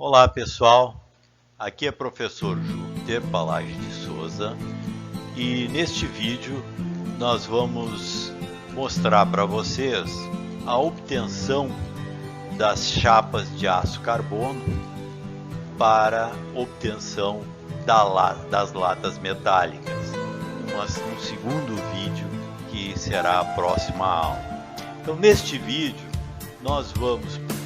Olá pessoal, aqui é professor Júpiter Palage de Souza e neste vídeo nós vamos mostrar para vocês a obtenção das chapas de aço carbono para obtenção das latas metálicas, um segundo vídeo que será a próxima aula. Então neste vídeo nós vamos primeiramente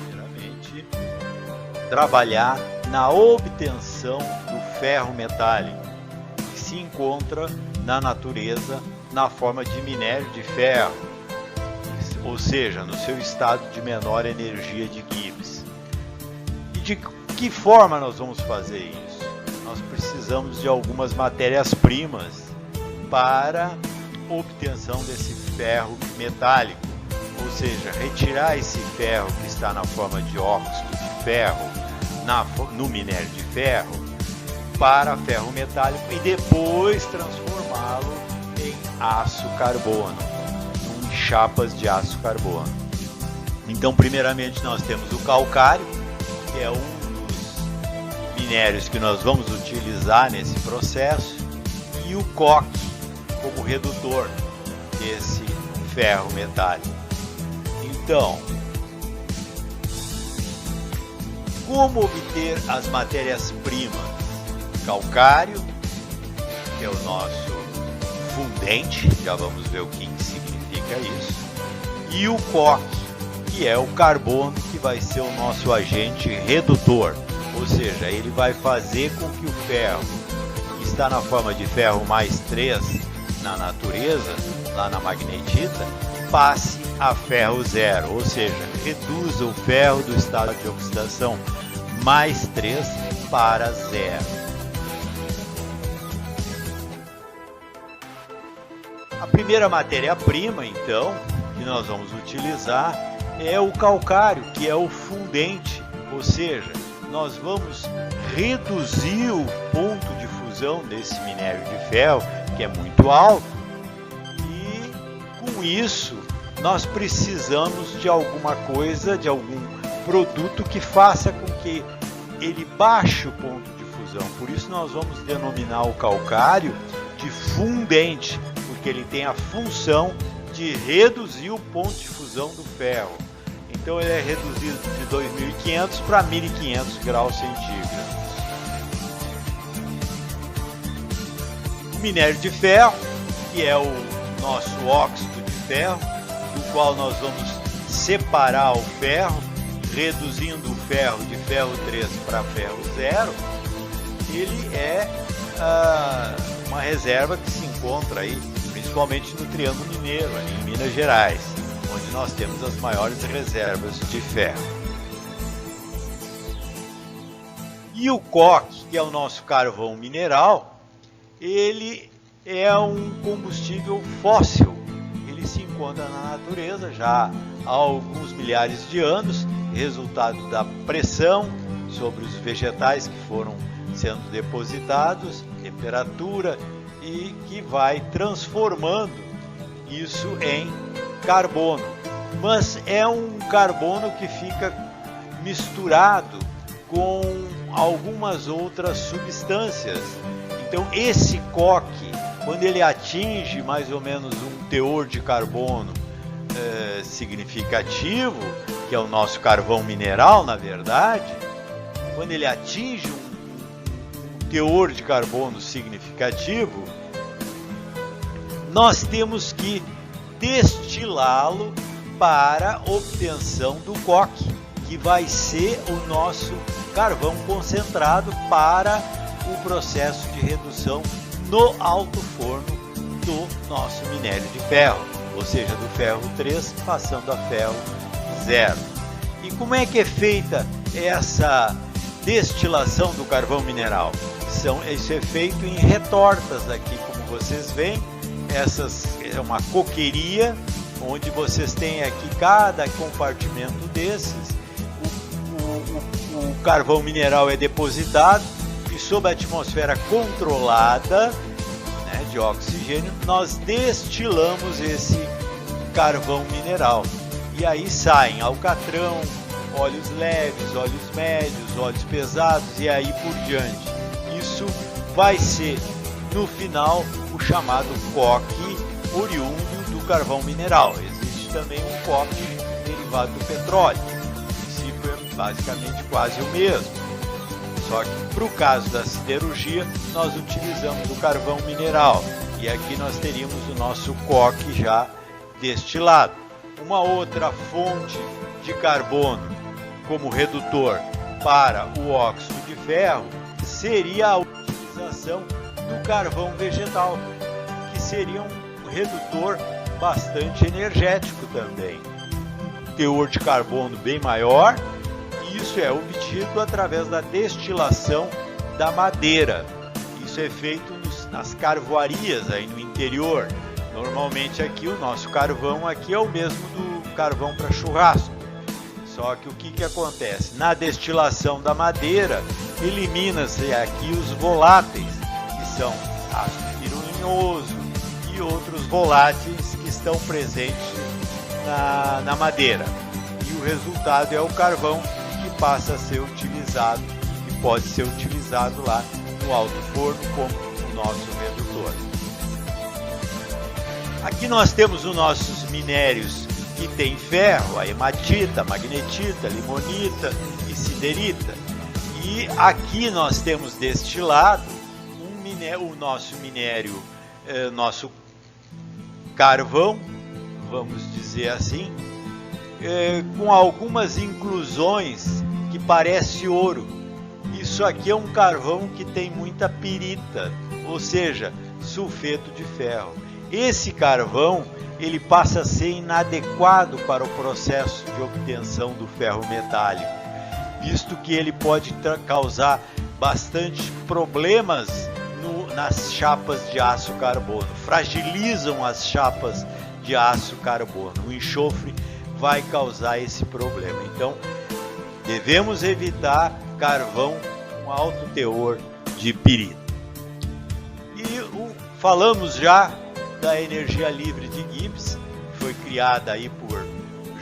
trabalhar na obtenção do ferro metálico, que se encontra na natureza na forma de minério de ferro, ou seja, no seu estado de menor energia de Gibbs. E de que forma nós vamos fazer isso? Nós precisamos de algumas matérias-primas para obtenção desse ferro metálico, ou seja, retirar esse ferro que está na forma de óxido de ferro no minério de ferro para ferro metálico e depois transformá-lo em aço carbono, em chapas de aço carbono. Então, primeiramente nós temos o calcário, que é um dos minérios que nós vamos utilizar nesse processo, e o coque como redutor desse ferro metálico. Então, como obter as matérias-primas? Calcário, que é o nosso fundente, já vamos ver o que significa isso, e o coque, que é o carbono, que vai ser o nosso agente redutor, ou seja, ele vai fazer com que o ferro, que está na forma de ferro mais 3 na natureza, lá na magnetita, passe a ferro zero, ou seja, reduza o ferro do estado de oxidação mais 3 para zero. A primeira matéria-prima, então, que nós vamos utilizar é o calcário, que é o fundente, ou seja, nós vamos reduzir o ponto de fusão desse minério de ferro, que é muito alto, e com isso nós precisamos de alguma coisa, de algum produto que faça com que ele baixe o ponto de fusão. Por isso nós vamos denominar o calcário de fundente, porque ele tem a função de reduzir o ponto de fusão do ferro. Então ele é reduzido de 2500 para 1500 graus centígrados. O minério de ferro, que é o nosso óxido de ferro, do qual nós vamos separar o ferro, reduzindo o ferro de ferro 3 para ferro 0, ele é uma reserva que se encontra aí, principalmente no Triângulo Mineiro, ali em Minas Gerais, onde nós temos as maiores reservas de ferro. E o coque, que é o nosso carvão mineral, ele é um combustível fóssil. Ele se encontra na natureza já há alguns milhares de anos, resultado da pressão sobre os vegetais que foram sendo depositados, temperatura, e que vai transformando isso em carbono. Mas é um carbono que fica misturado com algumas outras substâncias. Então esse coque, quando ele atinge mais ou menos um teor de carbono significativo, que é o nosso carvão mineral, na verdade, quando ele atinge um teor de carbono significativo, nós temos que destilá-lo para obtenção do coque, que vai ser o nosso carvão concentrado para o processo de redução no alto forno do nosso minério de ferro, ou seja, do ferro 3 passando a ferro 0. E como é que é feita essa destilação do carvão mineral? Isso é feito em retortas aqui, como vocês veem. Essas é uma coqueria, onde vocês têm aqui cada compartimento desses. O carvão mineral é depositado e sob a atmosfera controlada, né, de oxigênio, nós destilamos esse carvão mineral. E aí saem alcatrão, óleos leves, óleos médios, óleos pesados e aí por diante. Isso vai ser, no final, o chamado coque oriundo do carvão mineral. Existe também um coque derivado do petróleo. O princípio é basicamente quase o mesmo. Só que para o caso da siderurgia, nós utilizamos o carvão mineral. E aqui nós teríamos o nosso coque já destilado. Uma outra fonte de carbono como redutor para o óxido de ferro seria a utilização do carvão vegetal, que seria um redutor bastante energético também. Teor de carbono bem maior, e isso é obtido através da destilação da madeira. Isso é feito nas carvoarias aí no interior. Normalmente aqui o nosso carvão aqui é o mesmo do carvão para churrasco. Só que o que acontece? Na destilação da madeira, elimina-se aqui os voláteis, que são ácido pirulinhoso e outros voláteis que estão presentes na madeira. E o resultado é o carvão que passa a ser utilizado, que pode ser utilizado lá no alto forno como o nosso redutor. Aqui nós temos os nossos minérios que tem ferro, a hematita, magnetita, limonita e siderita. E aqui nós temos destilado o nosso minério, nosso carvão, vamos dizer assim, com algumas inclusões que parece ouro. Isso aqui é um carvão que tem muita pirita, ou seja, sulfeto de ferro. Esse carvão ele passa a ser inadequado para o processo de obtenção do ferro metálico, visto que ele pode causar bastante problemas nas chapas de aço carbono, fragilizam as chapas de aço carbono. O enxofre vai causar esse problema. Então, devemos evitar carvão com alto teor de pirita. E falamos já da energia livre de Gibbs, que foi criada aí por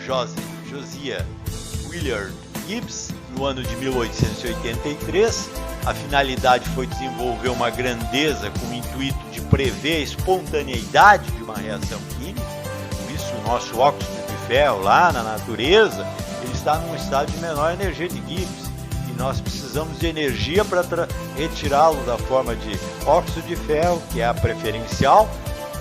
Josiah Willard Gibbs no ano de 1883. A finalidade foi desenvolver uma grandeza com o intuito de prever a espontaneidade de uma reação química. Por isso, o nosso óxido de ferro lá na natureza, ele está num estado de menor energia de Gibbs. E nós precisamos de energia para retirá-lo da forma de óxido de ferro, que é a preferencial,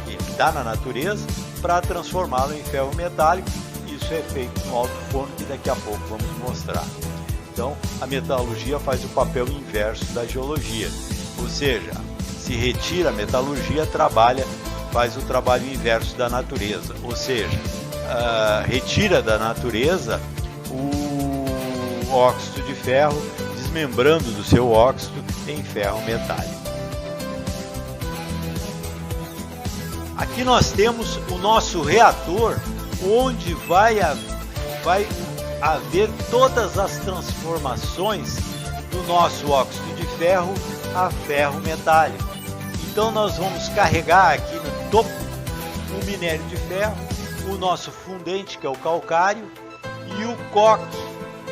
que está na natureza, para transformá-lo em ferro metálico. Isso é feito no alto forno, que daqui a pouco vamos mostrar. Então, a metalurgia faz o papel inverso da geologia, ou seja, se retira a metalurgia, faz o trabalho inverso da natureza, ou seja, retira da natureza o óxido de ferro, desmembrando do seu óxido em ferro metálico. Aqui nós temos o nosso reator, onde vai haver todas as transformações do nosso óxido de ferro a ferro metálico. Então nós vamos carregar aqui no topo o minério de ferro, o nosso fundente, que é o calcário, e o coque,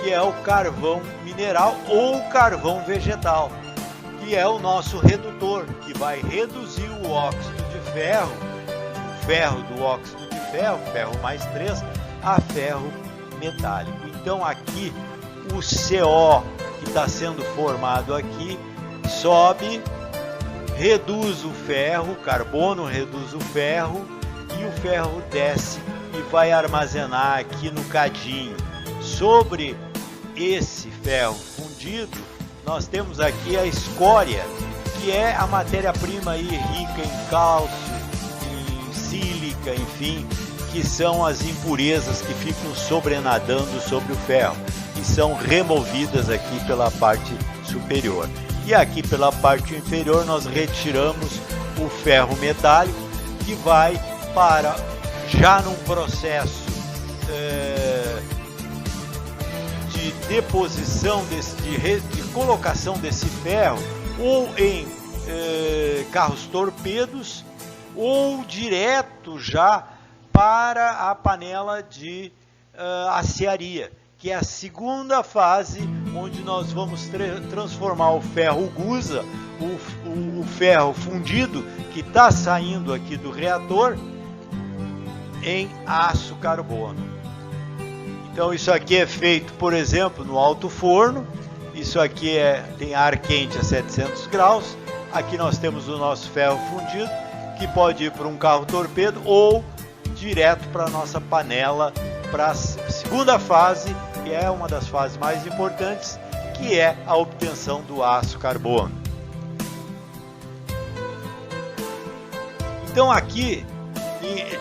que é o carvão mineral ou carvão vegetal, que é o nosso redutor, que vai reduzir o óxido de ferro, o ferro do óxido de ferro, ferro mais 3, a ferro metálico. Então aqui o CO que está sendo formado aqui sobe, reduz o ferro, o carbono reduz o ferro e o ferro desce e vai armazenar aqui no cadinho. Sobre esse ferro fundido, nós temos aqui a escória, que é a matéria-prima aí rica em cálcio, em sílica, enfim, que são as impurezas que ficam sobrenadando sobre o ferro e são removidas aqui pela parte superior. E aqui pela parte inferior nós retiramos o ferro metálico, que vai para, já num processo de deposição, de colocação desse ferro, ou em carros torpedos, ou direto já para a panela de aciaria, que é a segunda fase, onde nós vamos transformar o ferro gusa, o ferro fundido que está saindo aqui do reator, em aço carbono. Então isso aqui é feito, por exemplo, no alto forno. Isso aqui tem ar quente a 700 graus. Aqui nós temos o nosso ferro fundido, que pode ir para um carro torpedo ou direto para a nossa panela, para a segunda fase, que é uma das fases mais importantes, que é a obtenção do aço carbono. Então aqui,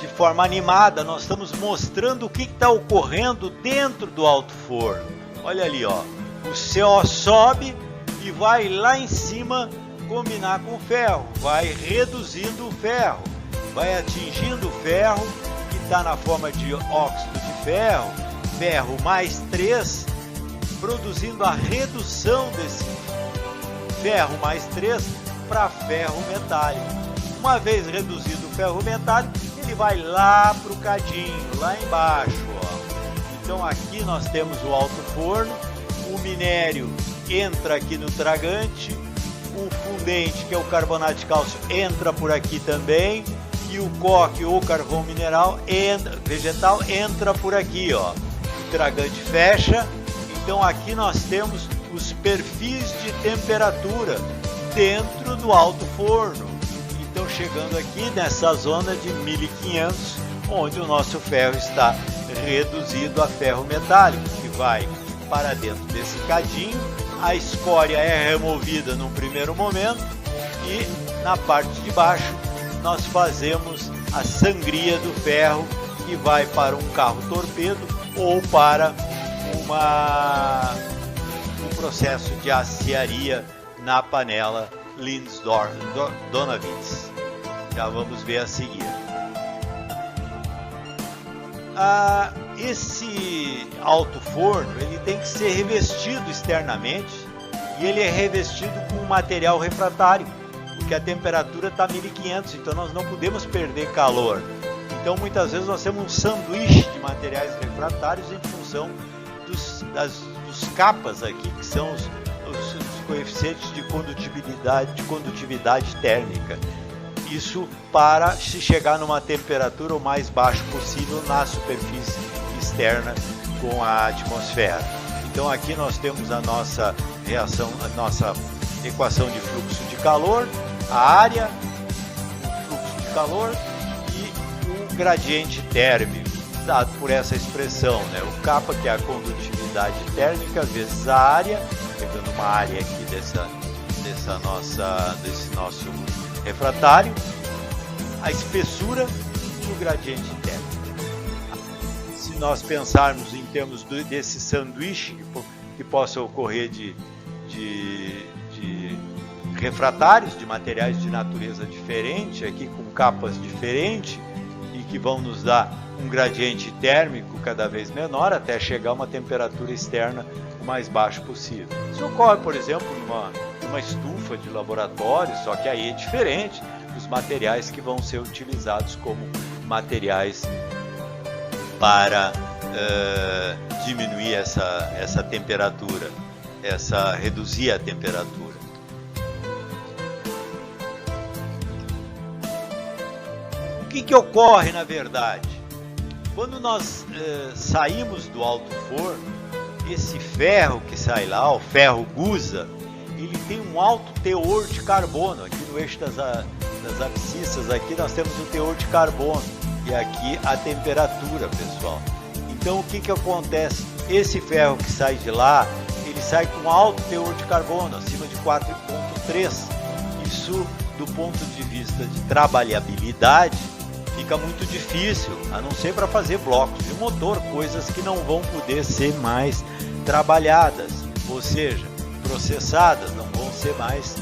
de forma animada, nós estamos mostrando o que está ocorrendo dentro do alto forno. Olha ali, ó, o CO sobe e vai lá em cima combinar com o ferro, vai reduzindo o ferro, vai atingindo o ferro, que está na forma de óxido de ferro, ferro mais 3, produzindo a redução desse ferro mais 3 para ferro metálico. Uma vez reduzido o ferro metálico, ele vai lá para o cadinho, lá embaixo, ó. Então aqui nós temos o alto forno, o minério entra aqui no tragante, o fundente, que é o carbonato de cálcio, entra por aqui também, e o coque ou carvão vegetal entra por aqui, ó. O tragante fecha. Então aqui nós temos os perfis de temperatura dentro do alto forno. Então chegando aqui nessa zona de 1500, onde o nosso ferro está reduzido a ferro metálico, que vai para dentro desse cadinho. A escória é removida num primeiro momento e na parte de baixo nós fazemos a sangria do ferro, que vai para um carro torpedo ou para um processo de aciaria na panela Linz-Donawitz. Já vamos ver a seguir. Esse alto forno ele tem que ser revestido externamente, e ele é revestido com material refratário, porque a temperatura está 1500, então nós não podemos perder calor. Então muitas vezes nós temos um sanduíche de materiais refratários em função dos capas aqui, que são os coeficientes de condutividade térmica. Isso para se chegar numa temperatura o mais baixa possível na superfície externa com a atmosfera. Então aqui nós temos a nossa reação, a nossa equação de fluxo de calor, a área, o fluxo de calor e o gradiente térmico, dado por essa expressão, né? O kappa, que é a condutividade térmica, vezes a área, pegando uma área aqui desse nosso refratário, a espessura e o gradiente térmico. Se nós pensarmos em termos desse sanduíche que possa ocorrer de refratários, de materiais de natureza diferente, aqui com capas diferentes, e que vão nos dar um gradiente térmico cada vez menor até chegar a uma temperatura externa o mais baixo possível. Isso ocorre, por exemplo, numa estufa de laboratório, só que aí é diferente dos materiais que vão ser utilizados como materiais para diminuir essa temperatura, reduzir a temperatura. O que ocorre na verdade? Quando nós saímos do alto forno, esse ferro que sai lá, o ferro gusa, ele tem um alto teor de carbono. Aqui no eixo das abscissas, aqui nós temos o teor de carbono e aqui a temperatura, pessoal. Então o que acontece? Esse ferro que sai de lá, ele sai com alto teor de carbono, acima de 4,3. Isso, do ponto de vista de trabalhabilidade, fica muito difícil, a não ser para fazer blocos de motor, coisas que não vão poder ser mais trabalhadas, ou seja, processadas, não vão ser mais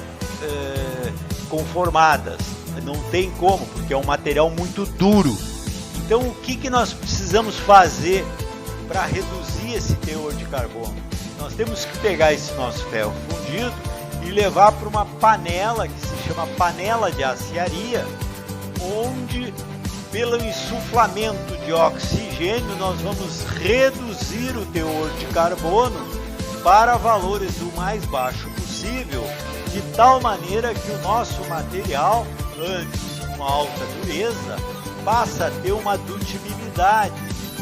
conformadas. Não tem como, porque é um material muito duro. Então o que nós precisamos fazer para reduzir esse teor de carbono? Nós temos que pegar esse nosso ferro fundido e levar para uma panela que se chama panela de aciaria, onde pelo insuflamento de oxigênio, nós vamos reduzir o teor de carbono para valores o mais baixo possível, de tal maneira que o nosso material, antes uma alta dureza, passa a ter uma dutibilidade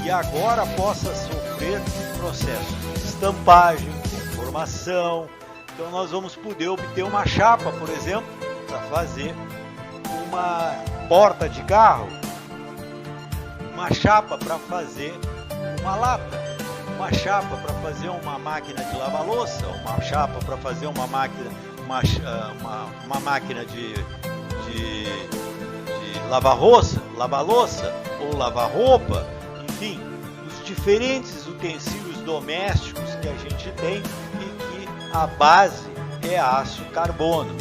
e agora possa sofrer processo de estampagem, conformação. Então nós vamos poder obter uma chapa, por exemplo, para fazer uma porta de carro, uma chapa para fazer uma lata, uma chapa para fazer uma máquina de lavar louça, uma chapa para fazer uma máquina, uma máquina de lavar louça ou lavar roupa, enfim, os diferentes utensílios domésticos que a gente tem e que a base é aço carbono.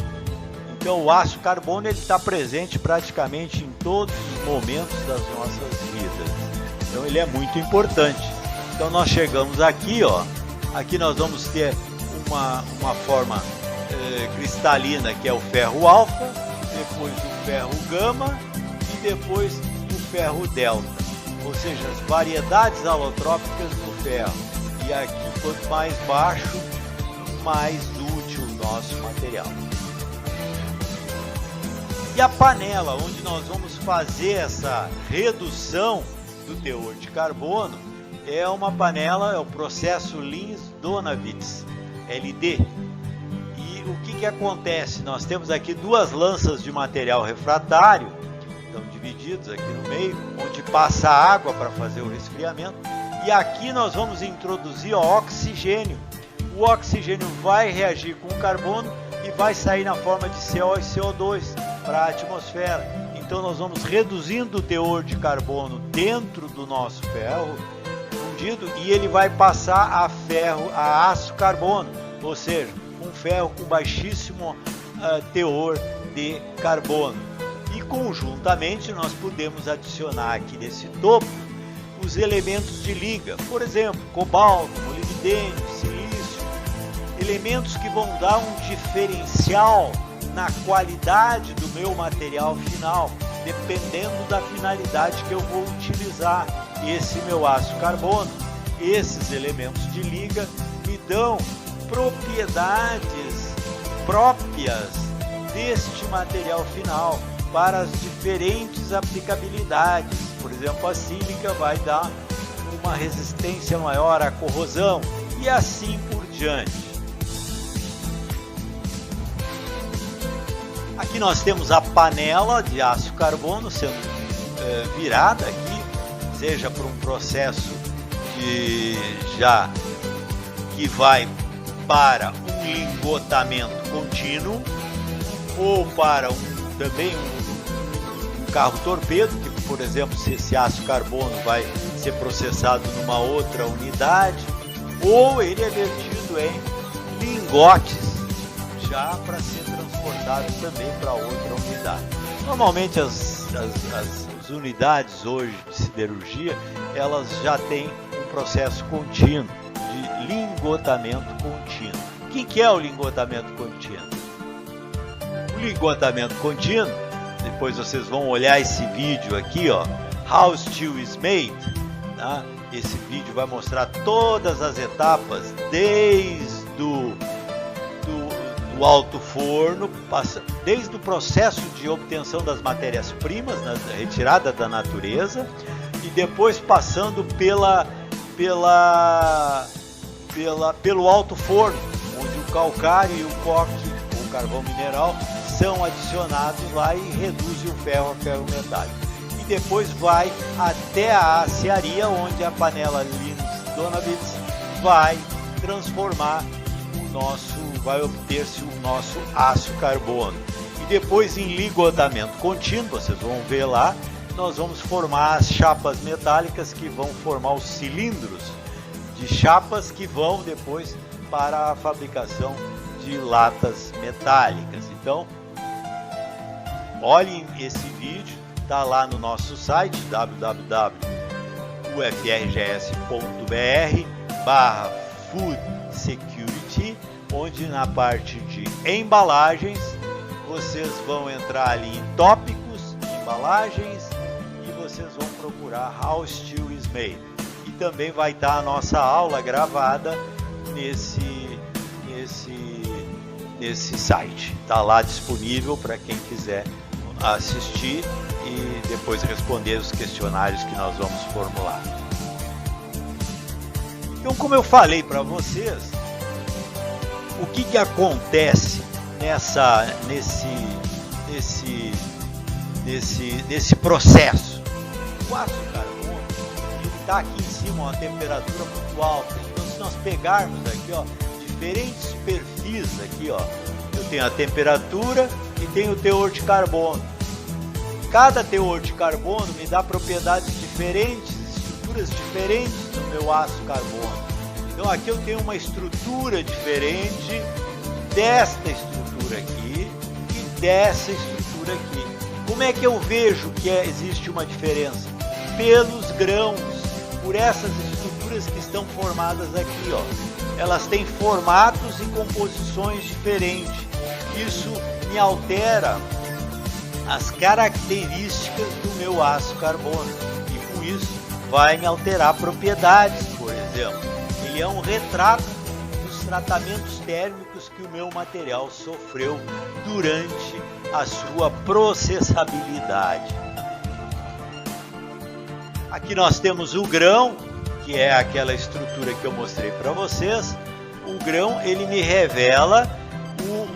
Então o aço carbono está presente praticamente em todos os momentos das nossas vidas. Então ele é muito importante. Então nós chegamos aqui, ó. Aqui nós vamos ter uma forma cristalina, que é o ferro alfa, depois o ferro gama e depois o ferro delta. Ou seja, as variedades alotrópicas do ferro. E aqui, quanto mais baixo, mais útil o nosso material. E a panela onde nós vamos fazer essa redução do teor de carbono é uma panela, é o processo Lins-Donawitz, LD. E o que acontece? Nós temos aqui duas lanças de material refratário, que estão divididos aqui no meio, onde passa água para fazer o resfriamento. E aqui nós vamos introduzir oxigênio. O oxigênio vai reagir com o carbono e vai sair na forma de CO e CO2 para a atmosfera. Então nós vamos reduzindo o teor de carbono dentro do nosso ferro fundido e ele vai passar a aço carbono, ou seja, um ferro com baixíssimo teor de carbono. E conjuntamente nós podemos adicionar aqui nesse topo os elementos de liga, por exemplo, cobalto, molibdênio, silício, elementos que vão dar um diferencial na qualidade do meu material final, dependendo da finalidade que eu vou utilizar esse meu aço carbono. Esses elementos de liga me dão propriedades próprias deste material final para as diferentes aplicabilidades. Por exemplo, a sílica vai dar uma resistência maior à corrosão e assim por diante. Aqui nós temos a panela de aço carbono sendo virada aqui, seja por um processo que vai para um lingotamento contínuo ou para também um carro torpedo, que por exemplo, se esse aço carbono vai ser processado numa outra unidade, ou ele é vertido em lingotes já para ser transportado também para outra unidade. Normalmente as unidades hoje de siderurgia, elas já têm um processo contínuo de lingotamento contínuo. O que é o lingotamento contínuo? O lingotamento contínuo, depois vocês vão olhar esse vídeo aqui, ó, How Steel is Made, tá? Esse vídeo vai mostrar todas as etapas, desde do alto forno, desde o processo de obtenção das matérias-primas, né, retirada da natureza, e depois passando pelo alto forno, onde o calcário e o coque, o carvão mineral, são adicionados lá e reduzem o ferro a ferro metálico. E depois vai até a aciaria, onde a panela Lins-Donawitz vai transformar vai obter-se o nosso aço carbono. E depois em ligotamento contínuo, vocês vão ver lá, nós vamos formar as chapas metálicas que vão formar os cilindros de chapas que vão depois para a fabricação de latas metálicas. Então, olhem esse vídeo, está lá no nosso site www.ufrgs.br/food-security, onde na parte de embalagens vocês vão entrar ali em tópicos, embalagens, e vocês vão procurar How Steel is Made. E também vai estar a nossa aula gravada nesse site. Está lá disponível para quem quiser assistir e depois responder os questionários que nós vamos formular. Então, como eu falei para vocês, o que acontece nesse processo? O aço carbono está aqui em cima, uma temperatura muito alta. Então, se nós pegarmos aqui, ó, diferentes perfis aqui, ó, eu tenho a temperatura e tenho o teor de carbono. Cada teor de carbono me dá propriedades diferentes, estruturas diferentes do meu aço carbono. Então aqui eu tenho uma estrutura diferente desta estrutura aqui e dessa estrutura aqui. Como é que eu vejo que existe uma diferença? Pelos grãos, por essas estruturas que estão formadas aqui, ó. Elas têm formatos e composições diferentes. Isso me altera as características do meu aço carbono e com isso vai me alterar propriedades. Por exemplo, ele é um retrato dos tratamentos térmicos que o meu material sofreu durante a sua processabilidade. Aqui nós temos o grão, que é aquela estrutura que eu mostrei para vocês. O grão, ele me revela o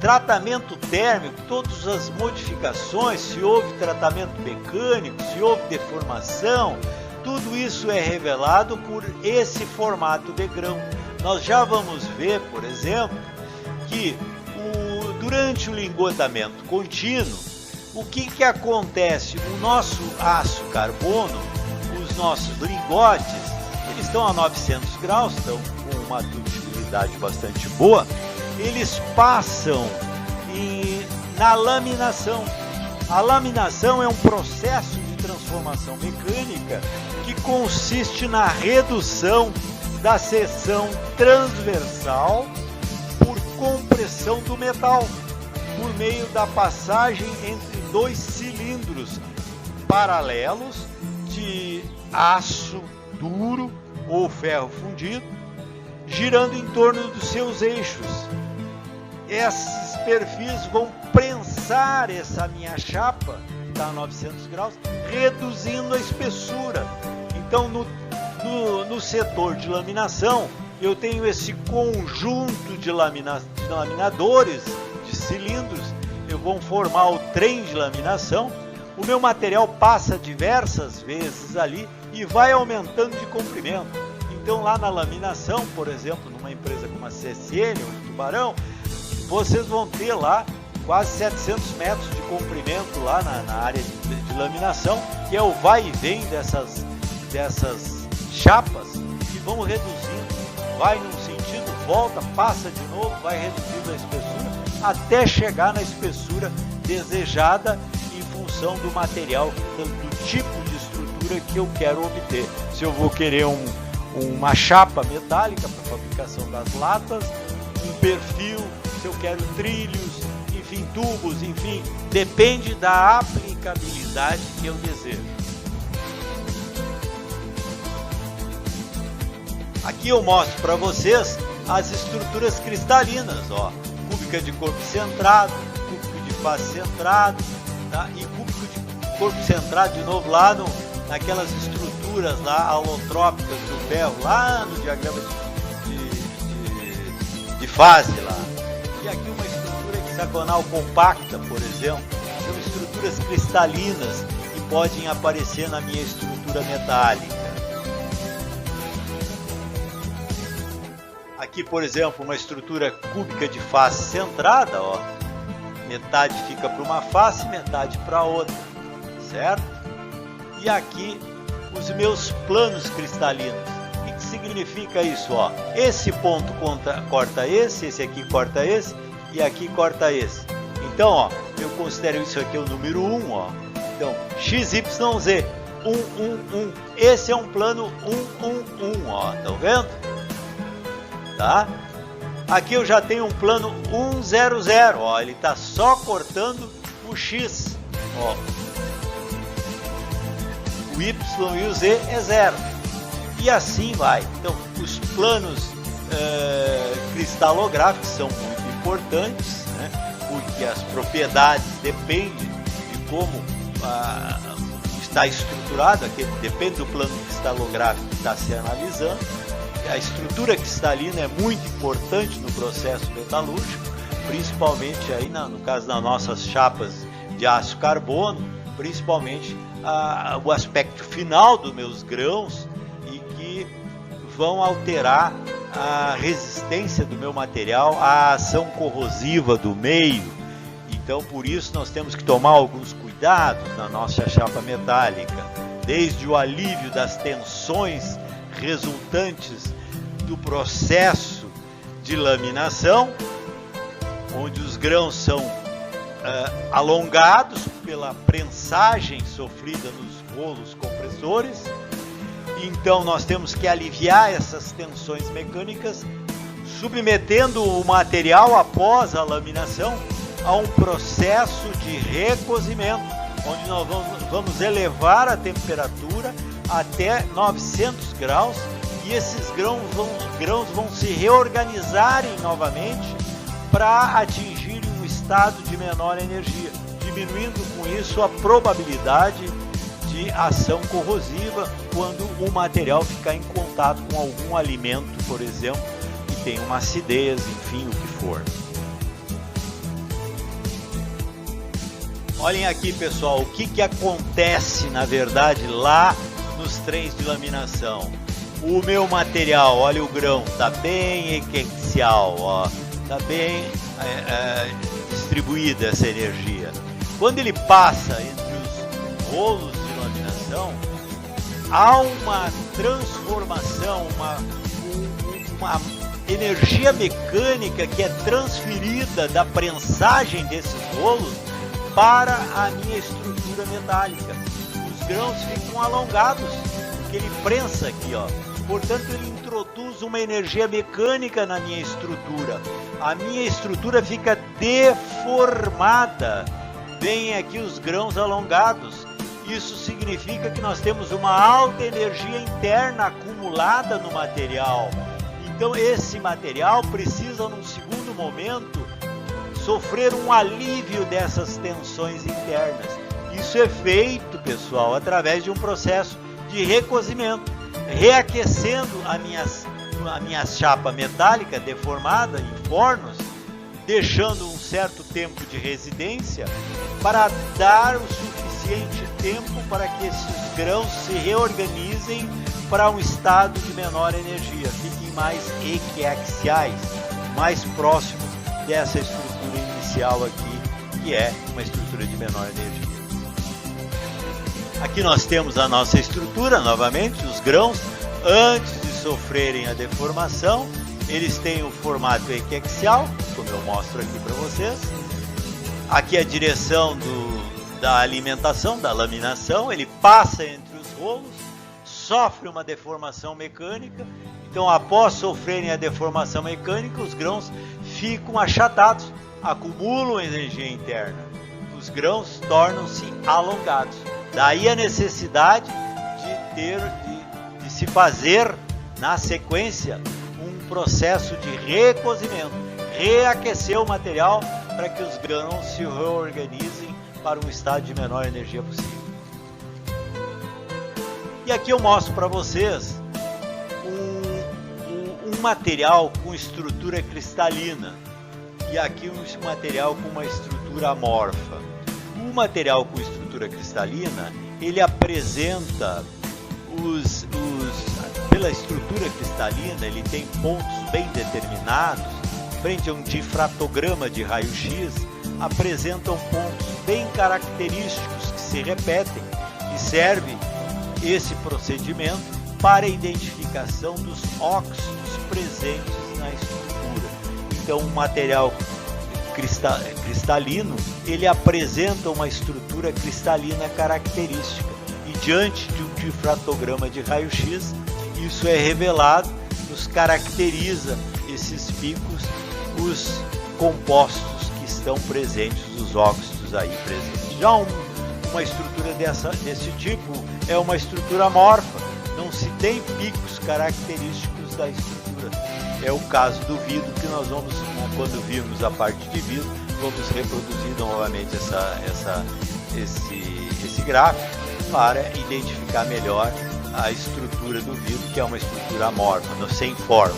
tratamento térmico, todas as modificações, se houve tratamento mecânico, se houve deformação, tudo isso é revelado por esse formato de grão. Nós já vamos ver, por exemplo, que durante o lingotamento contínuo, o que acontece? O nosso aço carbono, os nossos lingotes, eles estão a 900 graus, estão com uma ductilidade bastante boa. Eles passam na laminação. A laminação é um processo de transformação mecânica que consiste na redução da seção transversal por compressão do metal, por meio da passagem entre dois cilindros paralelos de aço duro ou ferro fundido, girando em torno dos seus eixos. Esses perfis vão prensar essa minha chapa, que está a 900 graus, reduzindo a espessura. Então, no setor de laminação, eu tenho esse conjunto de laminadores, de cilindros, vão formar o trem de laminação. O meu material passa diversas vezes ali e vai aumentando de comprimento. Então, lá na laminação, por exemplo, numa empresa como a CSN ou em Tubarão, vocês vão ter lá quase 700 metros de comprimento lá na área de laminação, que é o vai e vem dessas chapas, que vão reduzindo, vai num sentido, volta, passa de novo, vai reduzindo a espessura, até chegar na espessura desejada em função do material, do tipo de estrutura que eu quero obter. Se eu vou querer uma chapa metálica para fabricação das latas, um perfil, se eu quero trilhos, enfim, tubos, enfim, depende da aplicabilidade que eu desejo. Aqui eu mostro para vocês as estruturas cristalinas, ó, cúbica de corpo centrado, cúbico de face centrado, tá? E cúbico de corpo centrado de novo lá naquelas estruturas lá alotrópicas do ferro, lá no diagrama de fase lá. E aqui uma estrutura hexagonal compacta, por exemplo, são estruturas cristalinas que podem aparecer na minha estrutura metálica. Aqui, por exemplo, uma estrutura cúbica de face centrada, ó, metade fica para uma face, metade para outra, certo? E aqui os meus planos cristalinos. O que significa isso? Ó? Esse ponto corta esse aqui corta esse e aqui corta esse. Então, ó, eu considero isso aqui o número 1, ó. Então, XYZ 1, 1, 1. Esse é um plano 1, 1, 1, ó. Estão vendo? Tá? Aqui eu já tenho um plano 1, 0, 0. Ó, ele está só cortando o X. Ó. o Y e o Z é 0. E assim vai. Então, os planos cristalográficos são muito importantes, né? Porque as propriedades dependem de como está estruturado, depende do plano cristalográfico que está se analisando. A estrutura cristalina é muito importante no processo metalúrgico, principalmente aí no caso das nossas chapas de aço carbono, principalmente o aspecto final dos meus grãos e que vão alterar a resistência do meu material à ação corrosiva do meio. Então, por isso nós temos que tomar alguns cuidados na nossa chapa metálica, desde o alívio das tensões resultantes do processo de laminação, onde os grãos são alongados pela prensagem sofrida nos rolos compressores. Então nós temos que aliviar essas tensões mecânicas, submetendo o material após a laminação a um processo de recozimento, onde nós vamos elevar a temperatura até 900 graus e esses grãos vão se reorganizarem novamente para atingir um estado de menor energia, diminuindo com isso a probabilidade de ação corrosiva quando o material ficar em contato com algum alimento, por exemplo, que tem uma acidez, enfim, o que for. Olhem aqui, pessoal, o que acontece na verdade lá nos trens de laminação. O meu material, olha o grão, está bem equaxial, ó, está bem distribuída essa energia. Quando ele passa entre os rolos de laminação, há uma transformação, uma energia mecânica que é transferida da prensagem desses rolos para a minha estrutura metálica. Os grãos ficam alongados, porque ele prensa aqui, ó. Portanto, ele introduz uma energia mecânica na minha estrutura. A minha estrutura fica deformada. Vem aqui os grãos alongados. Isso significa que nós temos uma alta energia interna acumulada no material. Então, esse material precisa, num segundo momento, sofrer um alívio dessas tensões internas. Isso é feito, pessoal, através de um processo de recozimento, reaquecendo a minha chapa metálica deformada em fornos, deixando um certo tempo de residência para dar o suficiente tempo para que esses grãos se reorganizem para um estado de menor energia, fiquem mais equiaxiais, mais próximos dessa estrutura inicial aqui, que é uma estrutura de menor energia. Aqui nós temos a nossa estrutura, novamente, os grãos, antes de sofrerem a deformação, eles têm o formato equiaxial, como eu mostro aqui para vocês. Aqui a direção da alimentação, da laminação, ele passa entre os rolos, sofre uma deformação mecânica. Então, após sofrerem a deformação mecânica, os grãos ficam achatados, acumulam energia interna. Os grãos tornam-se alongados. Daí a necessidade de se fazer, na sequência, um processo de recozimento, reaquecer o material para que os grãos se reorganizem para um estado de menor energia possível. E aqui eu mostro para vocês um material com estrutura cristalina e aqui um material com uma estrutura amorfa. O material com estrutura cristalina, ele apresenta pela estrutura cristalina, ele tem pontos bem determinados, frente a um difratograma de raio-x, apresentam pontos bem característicos que se repetem e serve esse procedimento para a identificação dos óxidos presentes na estrutura. Então, o material cristalino, ele apresenta uma estrutura cristalina característica e diante de um difratograma de raio-x, isso é revelado, nos caracteriza esses picos, os compostos que estão presentes, os óxidos aí presentes. Já uma estrutura desse tipo, é uma estrutura amorfa, não se tem picos característicos da estrutura. É o caso do vidro, que nós vamos, quando virmos a parte de vidro, vamos reproduzir novamente esse gráfico para identificar melhor a estrutura do vidro, que é uma estrutura amorfa, sem forma.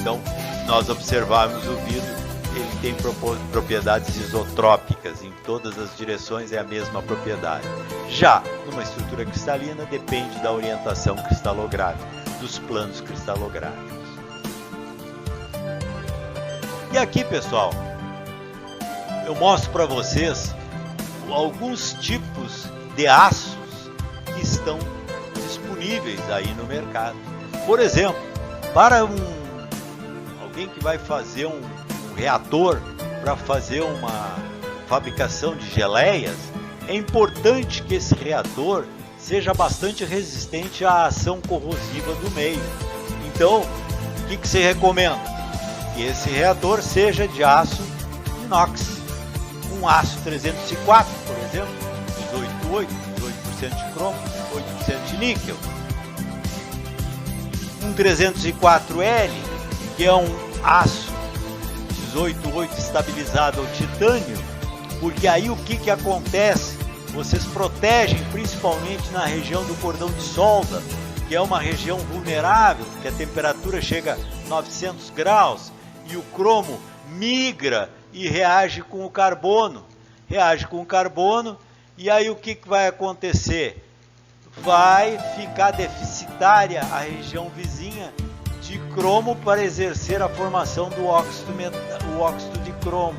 Então, nós observarmos o vidro, ele tem propriedades isotrópicas, em todas as direções é a mesma propriedade. Já numa estrutura cristalina, depende da orientação cristalográfica, dos planos cristalográficos. E aqui, pessoal, eu mostro para vocês alguns tipos de aços que estão disponíveis aí no mercado. Por exemplo, para alguém que vai fazer um reator para fazer uma fabricação de geleias, é importante que esse reator seja bastante resistente à ação corrosiva do meio. Então, o que se recomenda? Que esse reator seja de aço inox, um aço 304, por exemplo, 18% de cromo, 8% de níquel. Um 304L, que é um aço 18,8 estabilizado ao titânio, porque aí o que acontece? Vocês protegem principalmente na região do cordão de solda, que é uma região vulnerável, que a temperatura chega a 900 graus e o cromo migra e reage com o carbono. Reage com o carbono e aí o que vai acontecer? Vai ficar deficitária a região vizinha de cromo para exercer a formação do óxido de cromo.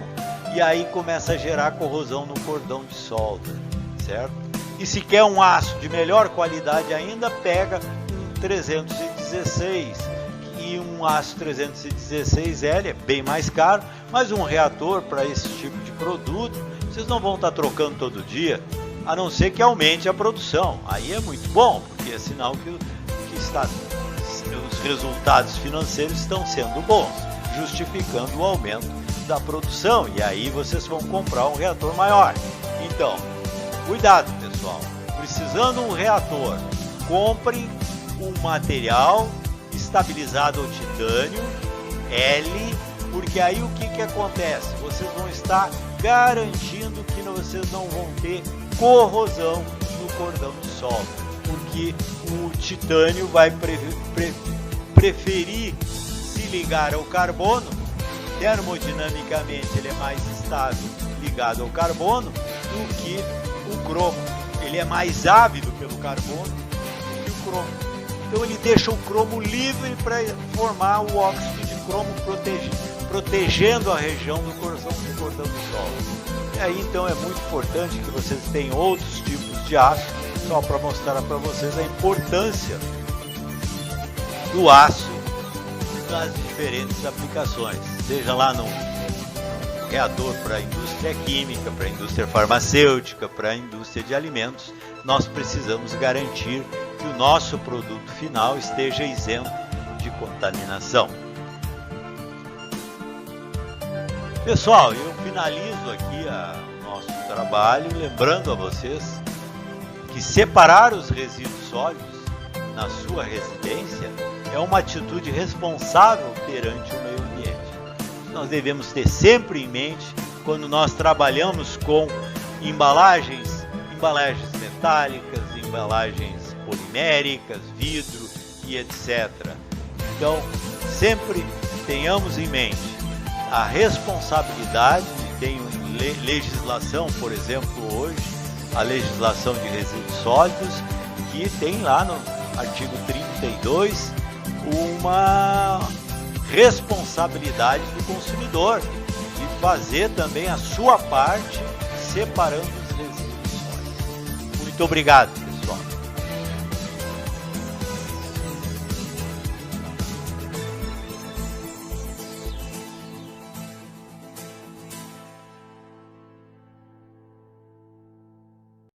E aí começa a gerar corrosão no cordão de solda, certo? E se quer um aço de melhor qualidade ainda, pega um 316. E um aço 316L é bem mais caro, mas um reator para esse tipo de produto, vocês não vão estar trocando todo dia, a não ser que aumente a produção. Aí é muito bom, porque é sinal que os resultados financeiros estão sendo bons, justificando o aumento da produção, e aí vocês vão comprar um reator maior. Então, cuidado, pessoal, precisando de um reator, compre um material estabilizado ao titânio L, porque aí o que acontece? Vocês vão estar garantindo que vocês não vão ter corrosão no cordão de solda, porque o titânio vai preferir se ligar ao carbono. Termodinamicamente ele é mais estável ligado ao carbono do que o cromo. Ele é mais ávido pelo carbono do que o cromo. Então ele deixa o cromo livre para formar o óxido de cromo, protegendo a região do cordão de solda. E aí então é muito importante que vocês tenham outros tipos de aço, só para mostrar para vocês a importância do aço nas diferentes aplicações, seja lá no reator para a indústria química, para a indústria farmacêutica, para a indústria de alimentos. Nós precisamos garantir que o nosso produto final esteja isento de contaminação. Pessoal, eu finalizo aqui o nosso trabalho, lembrando a vocês que separar os resíduos sólidos na sua residência é uma atitude responsável perante o meio ambiente. Nós devemos ter sempre em mente quando nós trabalhamos com embalagens metálicas, embalagens poliméricas, vidro e etc. Então, sempre tenhamos em mente a responsabilidade, tem legislação, por exemplo, hoje, a legislação de resíduos sólidos, que tem lá no artigo 32 uma responsabilidade do consumidor de fazer também a sua parte separando os resíduos sólidos. Muito obrigado, pessoal.